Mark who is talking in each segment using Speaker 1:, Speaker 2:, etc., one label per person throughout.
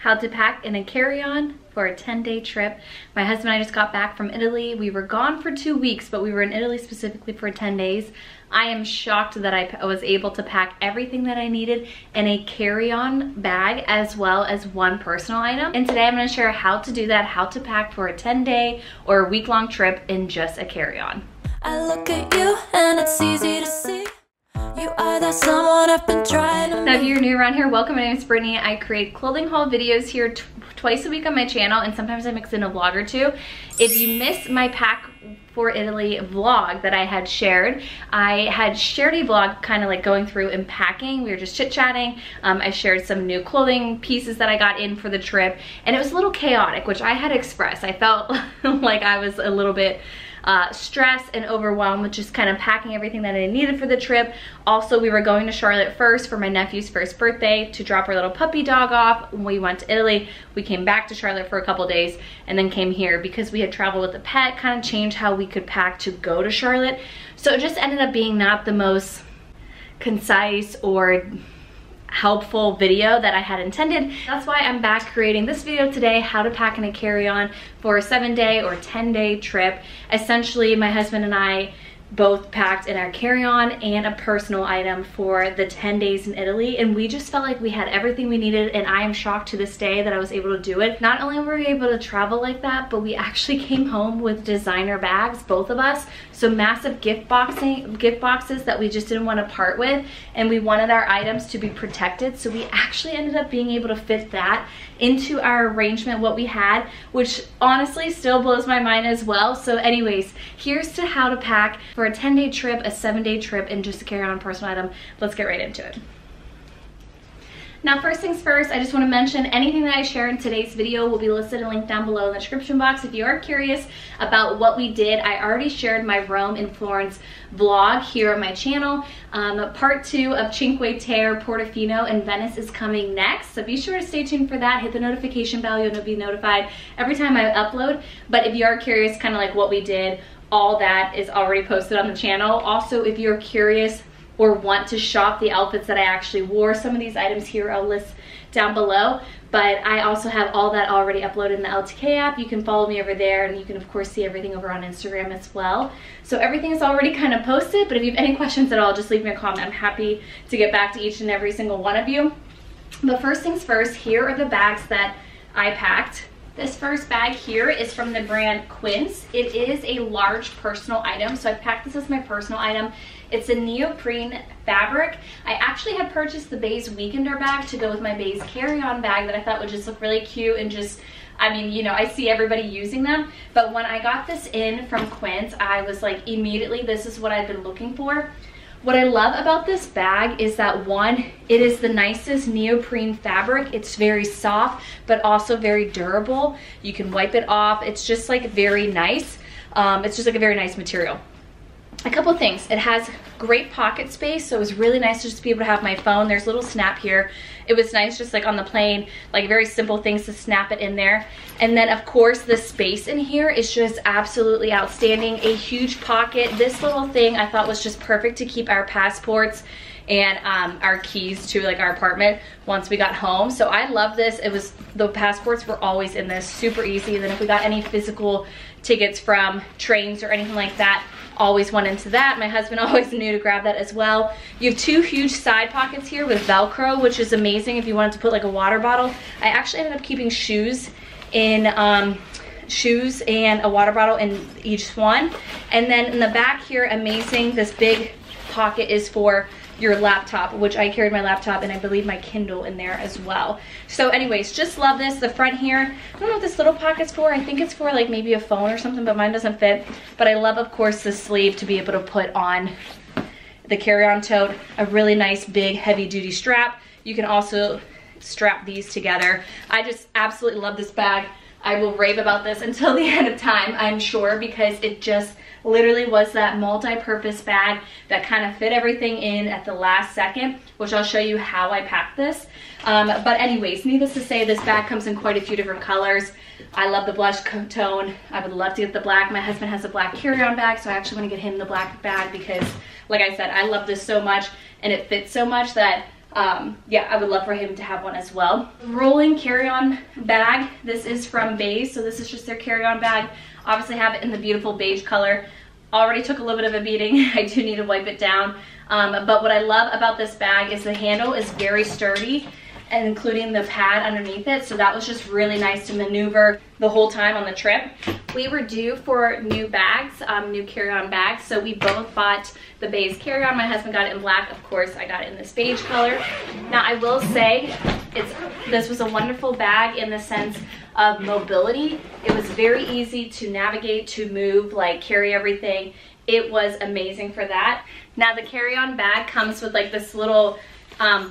Speaker 1: how to pack in a carry-on for a 10-day trip. My husband and I just got back from Italy. We were gone for 2 weeks, but we were in Italy specifically for 10 days. I am shocked that I was able to pack everything that I needed in a carry-on bag as well as one personal item. And today I'm gonna share how to do that, how to pack for a 10-day or a week-long trip in just a carry-on.
Speaker 2: I look at you and it's easy to see. You are that someone I've been trying to
Speaker 1: Now if you're new around here, welcome. My name is Brittany. I create clothing haul videos here twice a week on my channel, and sometimes I mix in a vlog or two. If you missed my pack for Italy vlog that I had shared a vlog kind of like going through and packing. We were just chit-chatting. I shared some new clothing pieces that I got in for the trip, and it was a little chaotic, which I had expressed. I felt like I was a little bit stressed and overwhelmed with just kind of packing everything that I needed for the trip. Also, we were going to Charlotte first for my nephew's first birthday to drop our little puppy dog off. When we went to Italy, we came back to Charlotte for a couple days and then came here because we had traveled with a pet, kind of changed how we could pack to go to Charlotte. So it just ended up being not the most concise or helpful video that I had intended. That's why I'm back creating this video today, how to pack in a carry-on for a 7-day or 10-day trip. Essentially, my husband and I both packed in our carry-on and a personal item for the 10 days in Italy, and we just felt like we had everything we needed, and I am shocked to this day that I was able to do it. Not only were we able to travel like that, but we actually came home with designer bags, both of us, so massive gift boxes that we just didn't want to part with, and we wanted our items to be protected, so we actually ended up being able to fit that into our arrangement, what we had, which honestly still blows my mind as well. So anyways, here's to how to pack for a 10-day trip, a 7-day trip, and just a carry-on personal item. Let's get right into it. Now, first things first, I just want to mention anything that I share in today's video will be listed and linked down below in the description box. If you are curious about what we did, I already shared my Rome and Florence vlog here on my channel. Part 2 of Cinque Terre, Portofino, and Venice is coming next. So be sure to stay tuned for that. Hit the notification bell. You'll be notified every time I upload. But if you are curious kind of like what we did, all that is already posted on the channel. Also, if you're curious or want to shop the outfits that I actually wore, some of these items here I'll list down below, but I also have all that already uploaded in the LTK app. You can follow me over there, and you can of course see everything over on Instagram as well. So everything is already kind of posted, but if you have any questions at all, just leave me a comment. I'm happy to get back to each and every single one of you. But first things first, here are the bags that I packed. This first bag here is from the brand Quince. It is a large personal item, so I packed this as my personal item. It's a neoprene fabric. I actually had purchased the Baze Weekender bag to go with my Baze carry-on bag that I thought would just look really cute and just, I mean, you know, I see everybody using them. But when I got this in from Quince, I was like, immediately, this is what I've been looking for. What I love about this bag is that, one, it is the nicest neoprene fabric. It's very soft, but also very durable. You can wipe it off. It's just like very nice. It's just like a very nice material. A couple things. It has great pocket space, so it was really nice just to be able to have my phone. There's a little snap here. It was nice just like on the plane, like very simple things to snap it in there. And then of course the space in here is just absolutely outstanding. A huge pocket. This little thing I thought was just perfect to keep our passports and our keys to like our apartment once we got home. So I love this. It was, the passports were always in this, super easy. And then if we got any physical tickets from trains or anything like that, always went into that. My husband always knew to grab that as well. You have 2 huge side pockets here with Velcro, which is amazing if you wanted to put like a water bottle. I actually ended up keeping shoes and a water bottle in each one. And then in the back here, amazing, this big pocket is for your laptop, which I carried my laptop and I believe my Kindle in there as well. So anyways, just love this. The front here, I don't know what this little pocket's for. I think it's for like maybe a phone or something, but mine doesn't fit. But I love, of course, the sleeve to be able to put on the carry-on tote. A really nice, big, heavy-duty strap. You can also strap these together. I just absolutely love this bag. I will rave about this until the end of time, I'm sure, because it just literally was that multi-purpose bag that kind of fit everything in at the last second, which I'll show you how I packed this. But anyways, needless to say, this bag comes in quite a few different colors. I love the blush tone. I would love to get the black. My husband has a black carry-on bag, so I actually want to get him the black bag because, like I said, I love this so much and it fits so much that yeah, I would love for him to have one as well. Rolling carry-on bag. This is from BZMT, so this is just their carry-on bag. Obviously have it in the beautiful beige color. Already took a little bit of a beating. I do need to wipe it down. But what I love about this bag is the handle is very sturdy, and including the pad underneath it. So that was just really nice to maneuver the whole time on the trip. We were due for new bags, new carry-on bags. So we both bought the beige carry-on. My husband got it in black. Of course, I got it in this beige color. Now I will say, this was a wonderful bag in the sense of mobility. It was very easy to navigate, to move, like carry everything. It was amazing for that. Now the carry-on bag comes with like this little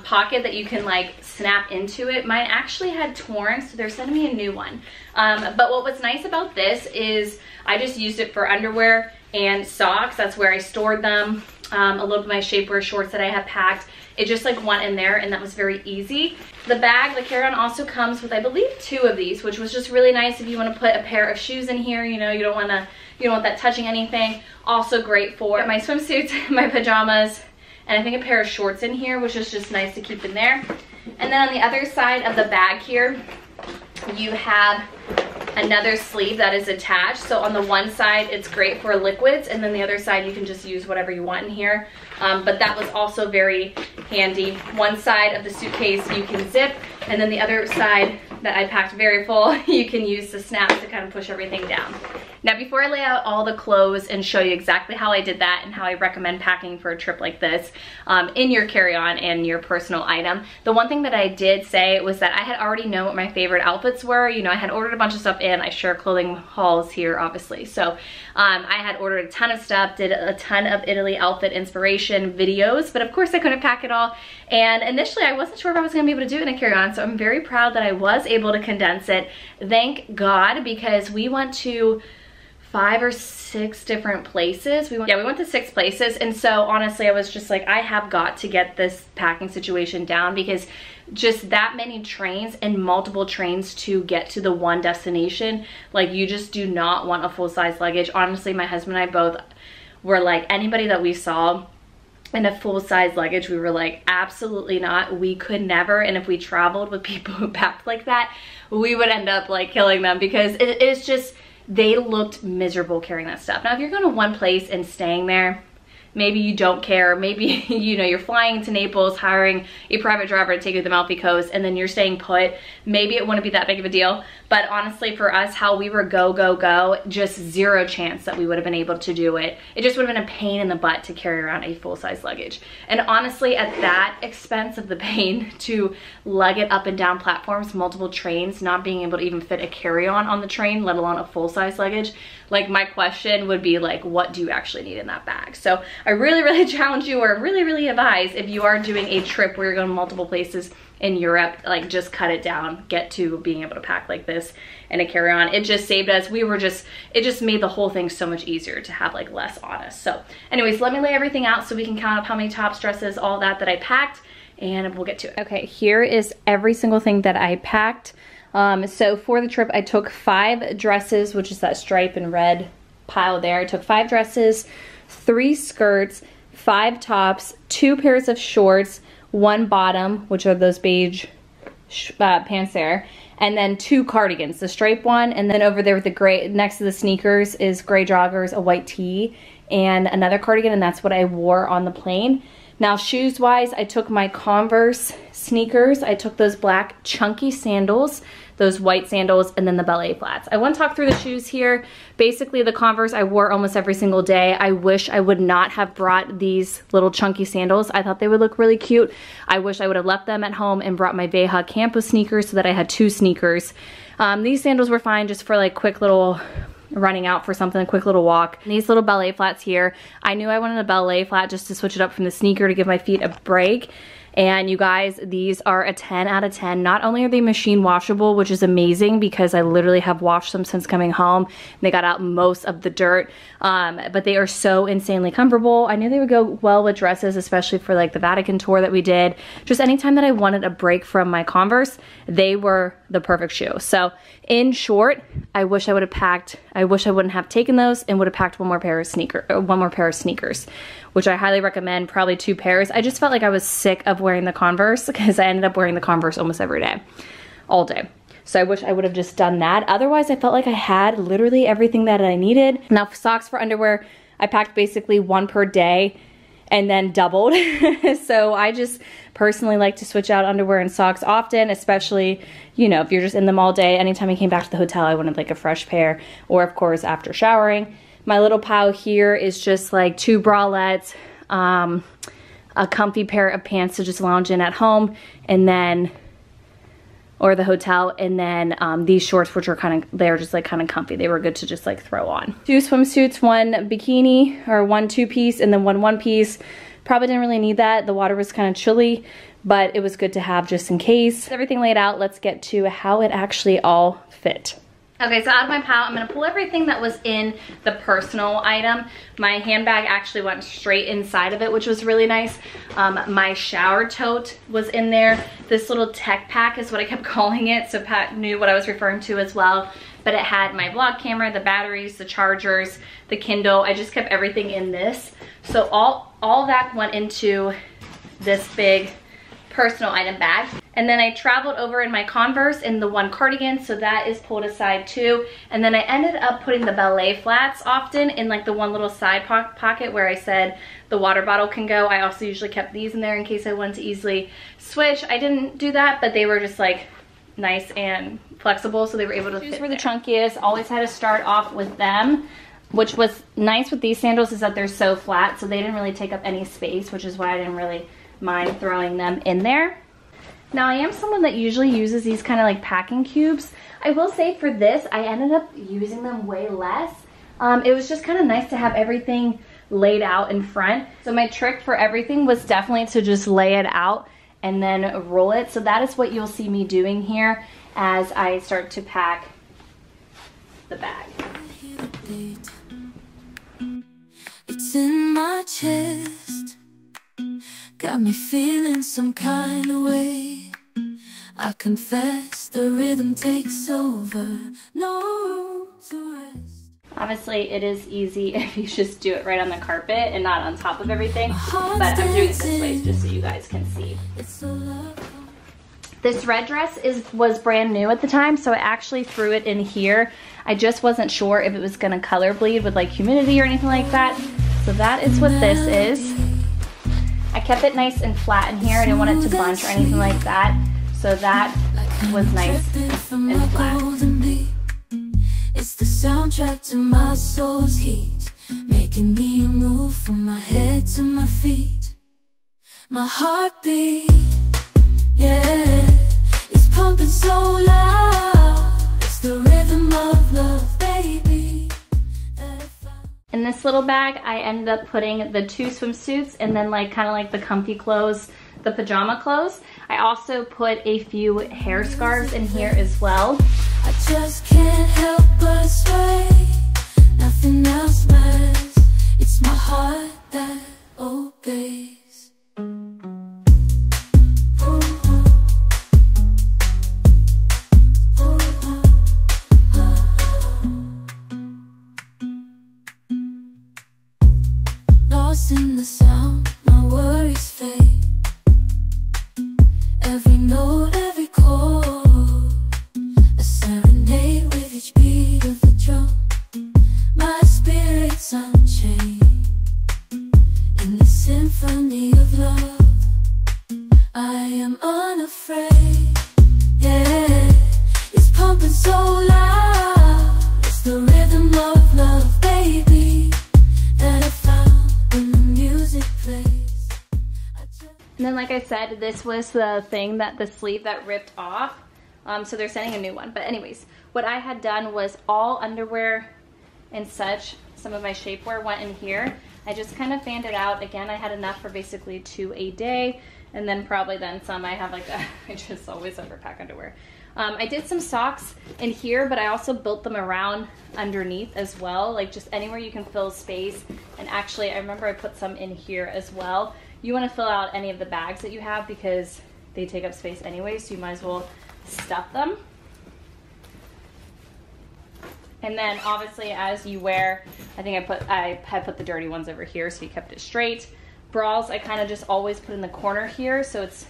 Speaker 1: pocket that you can like snap into it. Mine actually had torn, so they're sending me a new one. But what was nice about this is I just used it for underwear and socks. That's where I stored them. A little bit of my shapewear shorts that I had packed. It just like went in there, and that was very easy. The bag, the carry-on, also comes with, I believe, 2 of these, which was just really nice if you want to put a pair of shoes in here. You know, you don't want that touching anything. Also great for my swimsuits, my pajamas, and I think a pair of shorts in here, which is just nice to keep in there. And then on the other side of the bag here, you have another sleeve that is attached. So on the one side, it's great for liquids, and then the other side, you can just use whatever you want in here. But that was also very handy. One side of the suitcase you can zip, and then the other side that I packed very full, you can use the snaps to kind of push everything down. Now, before I lay out all the clothes and show you exactly how I did that and how I recommend packing for a trip like this in your carry-on and your personal item, the one thing that I did say was that I had already known what my favorite outfits were. You know, I had ordered a bunch of stuff in. I share clothing hauls here, obviously. So I had ordered a ton of stuff, did a ton of Italy outfit inspiration videos, but of course I couldn't pack it all. And initially I wasn't sure if I was gonna be able to do it in a carry-on, so I'm very proud that I was able to condense it. Thank God, because we went to 5 or 6 different places. We went to 6 places, and so honestly I was just like, I have got to get this packing situation down, because just that many trains and multiple trains to get to the one destination, like you just do not want a full-size luggage. Honestly, my husband and I both were like, anybody that we saw in a full-size luggage, we were like, absolutely not. We could never. And if we traveled with people who packed like that, we would end up like killing them, because it is just, they looked miserable carrying that stuff. Now, if you're going to one place and staying there, maybe you don't care. Maybe, you know, you're flying to Naples, hiring a private driver to take you to the Amalfi Coast, and then you're staying put. Maybe it wouldn't be that big of a deal. But honestly, for us, how we were go, go, go, just zero chance that we would have been able to do it. It just would have been a pain in the butt to carry around a full-size luggage. And honestly, at that expense of the pain to lug it up and down platforms, multiple trains, not being able to even fit a carry-on on the train, let alone a full-size luggage, like my question would be like, what do you actually need in that bag? So I really, really challenge you, or really, really advise, if you are doing a trip where you're going to multiple places in Europe, like just cut it down, get to being able to pack like this in a carry-on. It just saved us. It just made the whole thing so much easier to have like less on us. So anyways, let me lay everything out so we can count up how many tops, dresses, all that I packed, and we'll get to it. Okay, here is every single thing that I packed. So for the trip, I took 5 dresses, which is that stripe and red pile there. I took 5 dresses, 3 skirts, 5 tops, 2 pairs of shorts, 1 bottom, which are those beige pants there, and then 2 cardigans, the striped one, and then over there with the gray, next to the sneakers is gray joggers, a white tee, and another cardigan, and that's what I wore on the plane. Now, shoes-wise, I took my Converse sneakers. I took those black chunky sandals, those white sandals, and then the ballet flats. I want to talk through the shoes here. Basically, the Converse I wore almost every single day. I wish I would not have brought these little chunky sandals. I thought they would look really cute. I wish I would have left them at home and brought my Veja Campus sneakers so that I had 2 sneakers. These sandals were fine just for like quick little running out for something, a quick little walk. And these little ballet flats here, I knew I wanted a ballet flat just to switch it up from the sneaker to give my feet a break. And you guys, these are a 10 out of 10. Not only are they machine washable, which is amazing because I literally have washed them since coming home. They got out most of the dirt, but they are so insanely comfortable. I knew they would go well with dresses, especially for like the Vatican tour that we did. Just anytime that I wanted a break from my Converse, they were the perfect shoe. So in short, I wish I would have packed, I wish I wouldn't have taken those and would have packed one more pair of sneakers, which I highly recommend, probably 2 pairs. I just felt like I was sick of wearing the Converse because I ended up wearing the Converse almost every day, all day. So I wish I would have just done that. Otherwise, I felt like I had literally everything that I needed. Now, socks for underwear, I packed basically 1 per day and then doubled. So I just personally like to switch out underwear and socks often, especially, you know, if you're just in them all day. Anytime I came back to the hotel, I wanted like a fresh pair, or of course after showering. My little pile here is just like 2 bralettes, a comfy pair of pants to just lounge in at home, and then, or the hotel, and then these shorts, which are they're just like kind of comfy. They were good to just like throw on. 2 swimsuits, 1 bikini, or 1 2-piece, and then 1 1-piece. Probably didn't really need that. The water was kind of chilly, but it was good to have just in case. Everything laid out, let's get to how it actually all fit. Okay, so out of my pile, I'm gonna pull everything that was in the personal item. My handbag actually went straight inside of it, which was really nice. My shower tote was in there. This little tech pack is what I kept calling it, so Pat knew what I was referring to as well. But it had my vlog camera, the batteries, the chargers, the Kindle. I just kept everything in this. So all that went into this big personal item bag. And then I traveled over in my Converse in the 1 cardigan, so that is pulled aside too. And then I ended up putting the ballet flats often in like the 1 little side pocket where I said the water bottle can go. I also usually kept these in there in case I wanted to easily switch. I didn't do that, but they were just like nice and flexible, so they were able to fit. These were the chunkiest. Always had to start off with them. Which was nice with these sandals is that they're so flat, so they didn't really take up any space, which is why I didn't really mind throwing them in there. Now, I am someone that usually uses these kind of like packing cubes. I will say for this, I ended up using them way less. It was just kind of nice to have everything laid out in front. So my trick for everything was definitely to just lay it out and then roll it. So that is what you'll see me doing here as I start to pack the bag.
Speaker 2: It's in my chest, got me feeling some kind of way. I confess the rhythm takes over, no room to rest.
Speaker 1: Obviously, it is easy if you just do it right on the carpet and not on top of everything, but I'm doing it this way just so you guys can see. This red dress was brand new at the time, so I actually threw it in here. I just wasn't sure if it was gonna color bleed with like humidity or anything like that. So that is what this is. I kept it nice and flat in here. I didn't want it to bunch or anything like that. So that was nice and flat.
Speaker 2: It's the soundtrack to my soul's heat, making me move from my head to my feet. My heartbeat, yeah, it's pumping so loud. It's the rhythm of love, baby.
Speaker 1: In this little bag, I ended up putting the 2 swimsuits and then like kind of like the comfy clothes, the pajama clothes. I also put a few hair scarves in here as well.
Speaker 2: I just can't help but sway. Nothing else matters. It's my heart that obeys. Lost in the sound, my worries fade. Every note, every chord, a serenade with each beat of the drum. My spirit's unchained in the symphony of love. I am unafraid, yeah. It's pumping so loud. It's the rhythm of love, baby, that I found when the music plays.
Speaker 1: And then like I said, this was the thing that the sleeve that ripped off. So they're sending a new one. But anyways, what I had done was all underwear and such, some of my shapewear went in here. I just kind of fanned it out. Again, I had enough for basically 2 a day. And then probably then some. I have like I just always overpack underwear. I did some socks in here, but I also built them around underneath as well. Like just anywhere you can fill space. And actually, I remember I put some in here as well. You want to fill out any of the bags that you have because they take up space anyway, so you might as well stuff them. And then obviously as you wear, I think I had put the dirty ones over here so you kept it straight. Bras I kind of just always put in the corner here so it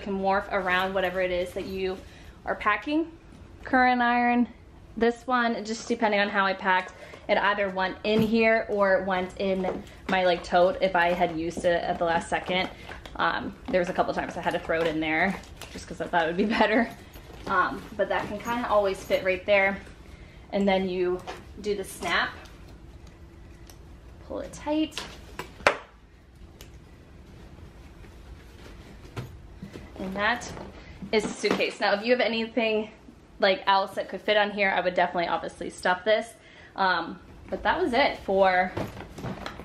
Speaker 1: can morph around whatever it is that you are packing. Current iron, this one, just depending on how I packed, it either went in here or it went in my like tote if I had used it at the last second. There was a couple times I had to throw it in there just because I thought it would be better. But that can kind of always fit right there. And then you do the snap, pull it tight. And that is the suitcase. Now, if you have anything like else that could fit on here, I would definitely obviously stuff this. But that was it for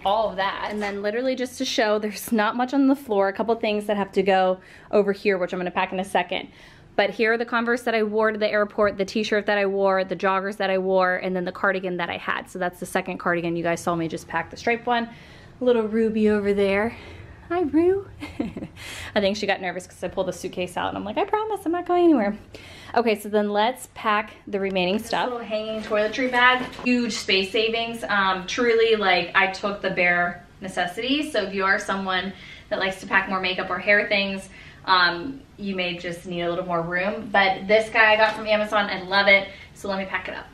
Speaker 1: all of that. And then literally just to show, there's not much on the floor. A couple things that have to go over here, which I'm gonna pack in a second. But here are the Converse that I wore to the airport, the t-shirt that I wore, the joggers that I wore, and then the cardigan that I had. So that's the second cardigan. You guys saw me just pack the striped one. Little Ruby over there. Hi, Rue. I think she got nervous because I pulled the suitcase out and I'm like, I promise I'm not going anywhere. Okay, so then let's pack the remaining stuff. This little hanging toiletry bag, huge space savings. Truly, like, I took the bare necessities. So if you are someone that likes to pack more makeup or hair things, you may just need a little more room. But this guy I got from Amazon, I love it. So let me pack it up.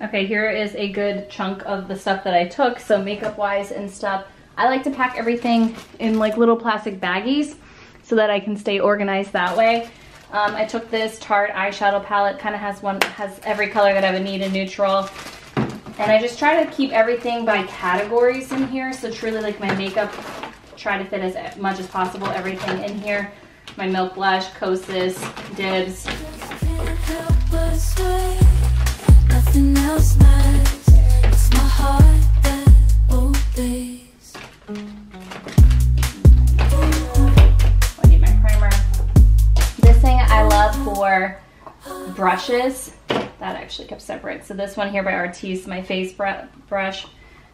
Speaker 1: Okay, here is a good chunk of the stuff that I took. So makeup wise and stuff, I like to pack everything in like little plastic baggies so that I can stay organized that way. I took this Tarte eyeshadow palette, kind of has every color that I would need in neutral. And I just try to keep everything by categories in here. So truly like my makeup, try to fit as much as possible, everything in here. My Milk Blush, Kosas, Dibs. Nothing else matters. It's my heart that obeys. I need my primer. This thing I love for brushes. That actually kept separate. So this one here by Artis, my face brush.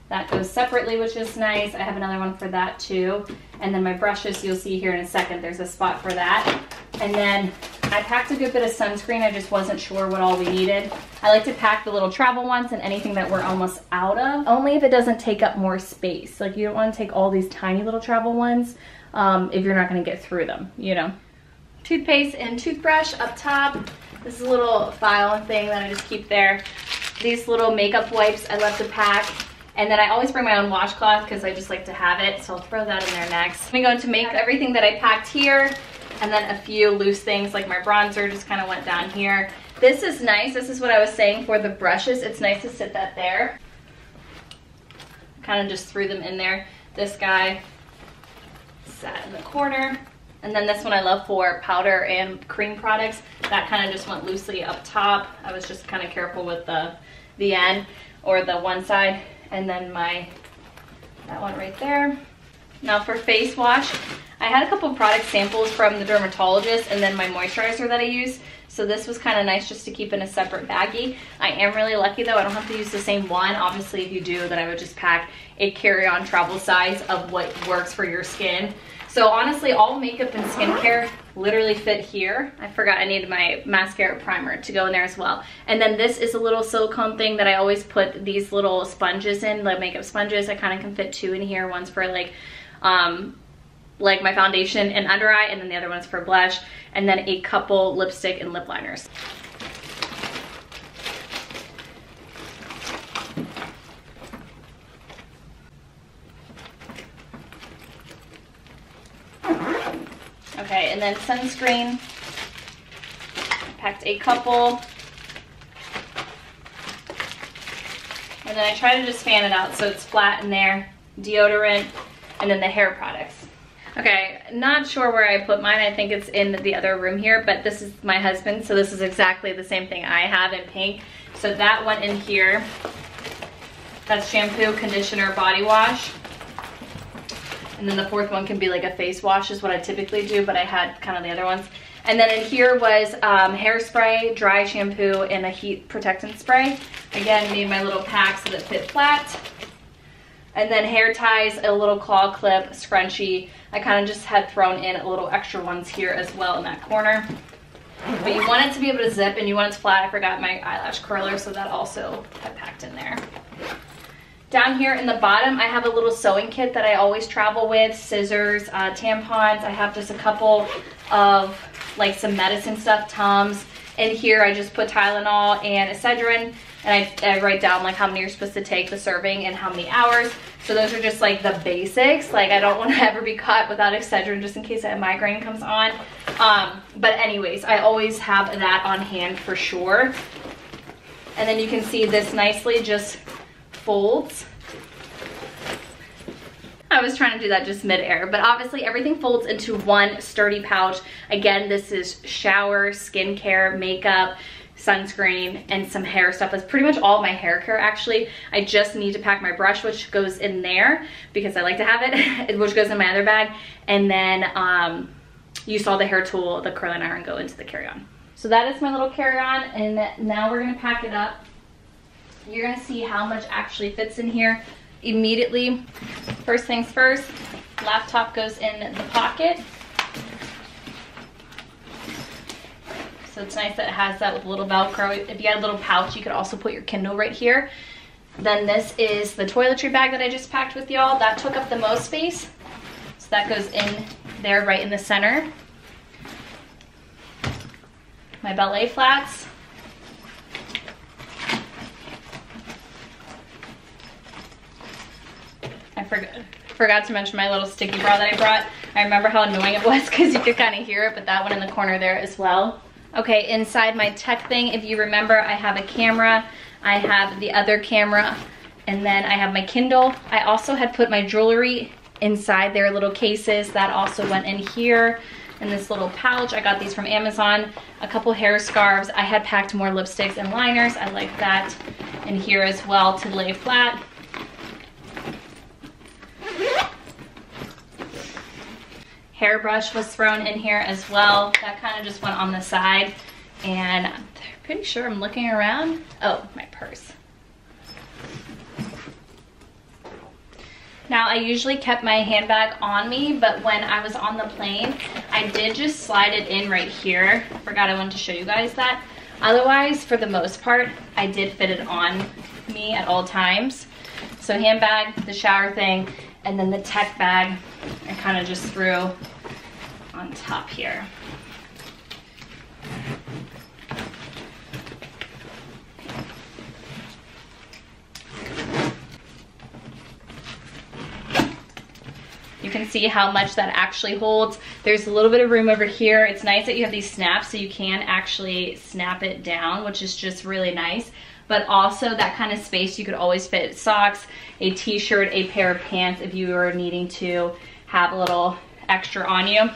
Speaker 1: That goes separately, which is nice. I have another one for that too. And then my brushes, you'll see here in a second, there's a spot for that. And then I packed a good bit of sunscreen. I just wasn't sure what all we needed. I like to pack the little travel ones and anything that we're almost out of, only if it doesn't take up more space. Like you don't want to take all these tiny little travel ones if you're not going to get through them, you know. Toothpaste and toothbrush up top. This is a little file thing that I just keep there. These little makeup wipes I love to pack. And then I always bring my own washcloth because I just like to have it. So I'll throw that in there next. I'm going to make everything that I packed here. And then a few loose things like my bronzer just kind of went down here. This is nice. This is what I was saying for the brushes. It's nice to sit that there. Kind of just threw them in there. This guy sat in the corner. And then this one I love for powder and cream products. That kind of just went loosely up top. I was just kind of careful with the end or the one side. And then that one right there. Now for face wash, I had a couple of product samples from the dermatologist and then my moisturizer that I use. So this was kind of nice just to keep in a separate baggie. I am really lucky though, I don't have to use the same one. Obviously if you do, then I would just pack a carry-on travel size of what works for your skin. So honestly, all makeup and skincare literally fit here. I forgot I needed my mascara primer to go in there as well. And then this is a little silicone thing that I always put these little sponges in, like makeup sponges. I kind of can fit two in here. One's for like my foundation and under eye, and then the other one's for blush. And then a couple lipstick and lip liners. Okay, and then sunscreen, packed a couple. And then I try to just fan it out so it's flat in there. Deodorant, and then the hair products. Okay, not sure where I put mine. I think it's in the other room here, but this is my husband, so this is exactly the same thing I have in pink. So that went in here. That's shampoo, conditioner, body wash. And then the fourth one can be like a face wash is what I typically do, but I had kind of the other ones. And then in here was hairspray, dry shampoo, and a heat protectant spray. Again, made my little pack so that it fit flat. And then hair ties, a little claw clip, scrunchie. I kind of just had thrown in a little extra ones here as well in that corner. But you want it to be able to zip and you want it to flat. I forgot my eyelash curler, so that also got packed in there. Down here in the bottom, I have a little sewing kit that I always travel with, scissors, tampons. I have just a couple of like some medicine stuff, Tums. In here, I just put Tylenol and Excedrin, and I write down like how many you're supposed to take, the serving, and how many hours. So those are just like the basics. Like I don't want to ever be caught without Excedrin just in case a migraine comes on. But anyways, I always have that on hand for sure. And then you can see this nicely just folds. I was trying to do that just mid-air, but obviously everything folds into one sturdy pouch. Again, this is shower, skincare, makeup, sunscreen, and some hair stuff. That's pretty much all of my hair care actually. I just need to pack my brush, which goes in there because I like to have it, which goes in my other bag. And then you saw the hair tool, the curling iron go into the carry-on. So that is my little carry-on, and now we're gonna pack it up. You're gonna see how much actually fits in here immediately. First things first, laptop goes in the pocket. So it's nice that it has that with a little Velcro. If you had a little pouch, you could also put your Kindle right here. Then this is the toiletry bag that I just packed with y'all. That took up the most space. So that goes in there right in the center. My ballet flats. I forgot to mention my little sticky bra that I brought. I remember how annoying it was because you could kind of hear it, but that one in the corner there as well. Okay, inside my tech thing, if you remember, I have a camera, I have the other camera, and then I have my Kindle. I also had put my jewelry inside their little cases. That also went in here in this little pouch. I got these from Amazon. A couple hair scarves. I had packed more lipsticks and liners. I like that in here as well to lay flat. Hairbrush was thrown in here as well. That kind of just went on the side. And I'm pretty sure I'm looking around. Oh, my purse. Now, I usually kept my handbag on me, but when I was on the plane, I did just slide it in right here. I forgot I wanted to show you guys that. Otherwise, for the most part, I did fit it on me at all times. So handbag, the shower thing, and then the tech bag, I kind of just threw on top here. You can see how much that actually holds. There's a little bit of room over here. It's nice that you have these snaps so you can actually snap it down, which is just really nice. But also that kind of space, you could always fit socks, a t-shirt, a pair of pants if you were needing to have a little extra on you.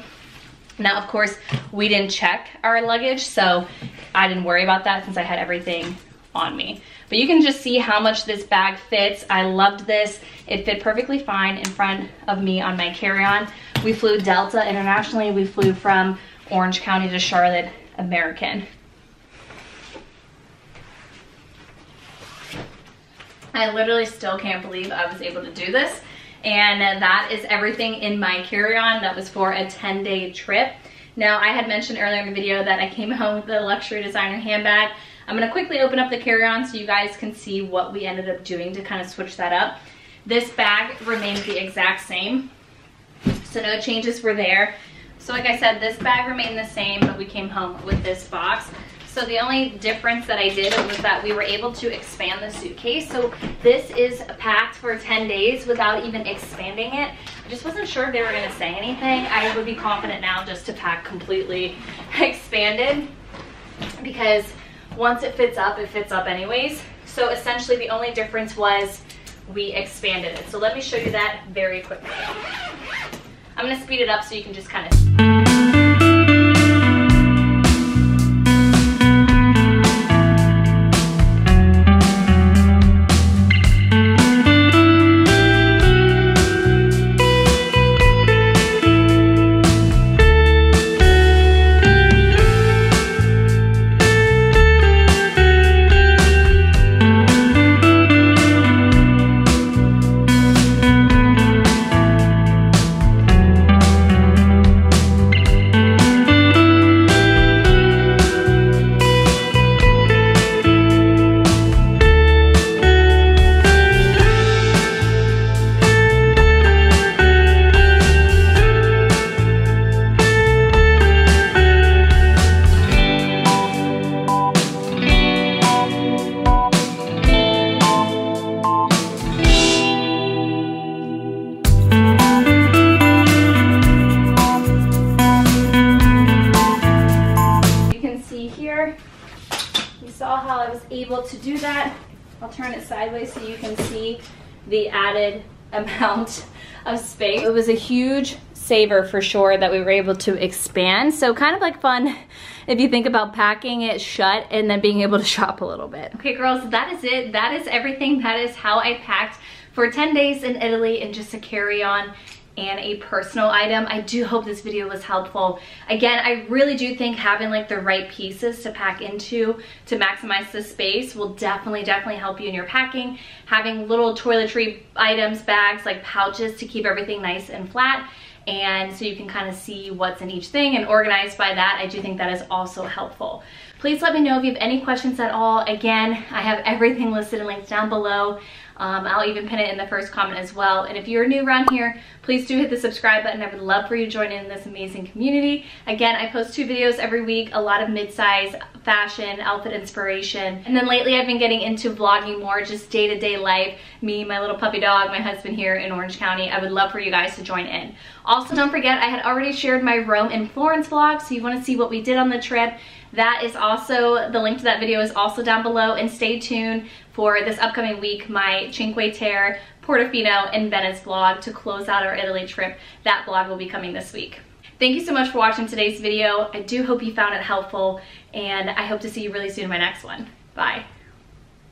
Speaker 1: Now, of course, we didn't check our luggage, so I didn't worry about that since I had everything on me. But you can just see how much this bag fits. I loved this. It fit perfectly fine in front of me on my carry-on. We flew Delta internationally. We flew from Orange County to Charlotte American. I literally still can't believe I was able to do this. And that is everything in my carry-on. That was for a 10-day trip. Now, I had mentioned earlier in the video that I came home with the luxury designer handbag. I'm gonna quickly open up the carry-on so you guys can see what we ended up doing to kind of switch that up. This bag remains the exact same, so no changes were there. So like I said, this bag remained the same, but we came home with this box. So the only difference that I did was that we were able to expand the suitcase. So this is packed for 10 days without even expanding it. I just wasn't sure if they were gonna say anything. I would be confident now just to pack completely expanded, because once it fits up anyways. So essentially the only difference was we expanded it. So let me show you that very quickly. I'm gonna speed it up so you can just kind of there. You saw how I was able to do that. I'll turn it sideways so you can see the added amount of space. It was a huge saver for sure that we were able to expand. So kind of like fun if you think about packing it shut and then being able to shop a little bit. Okay girls, that is it. That is everything. That is how I packed for 10 days in Italy and just a carry-on and a personal item. I do hope this video was helpful. Again, I really do think having like the right pieces to pack into to maximize the space will definitely help you in your packing. Having little toiletry items, bags, like pouches to keep everything nice and flat, and so you can kind of see what's in each thing and organized by that. I do think that is also helpful. Please let me know if you have any questions at all. Again, I have everything listed and linked down below. I'll even pin it in the first comment as well. And if you're new around here, please do hit the subscribe button. I would love for you to join in this amazing community. Again, I post 2 videos every week, a lot of mid-size fashion, outfit inspiration. And then lately I've been getting into vlogging more, just day-to-day life. Me, my little puppy dog, my husband here in Orange County. I would love for you guys to join in. Also, don't forget, I had already shared my Rome and Florence vlog, so you want to see what we did on the trip. That is also, the link to that video is also down below, and stay tuned for this upcoming week, my Cinque Terre, Portofino, and Venice vlog to close out our Italy trip. That vlog will be coming this week. Thank you so much for watching today's video. I do hope you found it helpful, and I hope to see you really soon in my next one. Bye.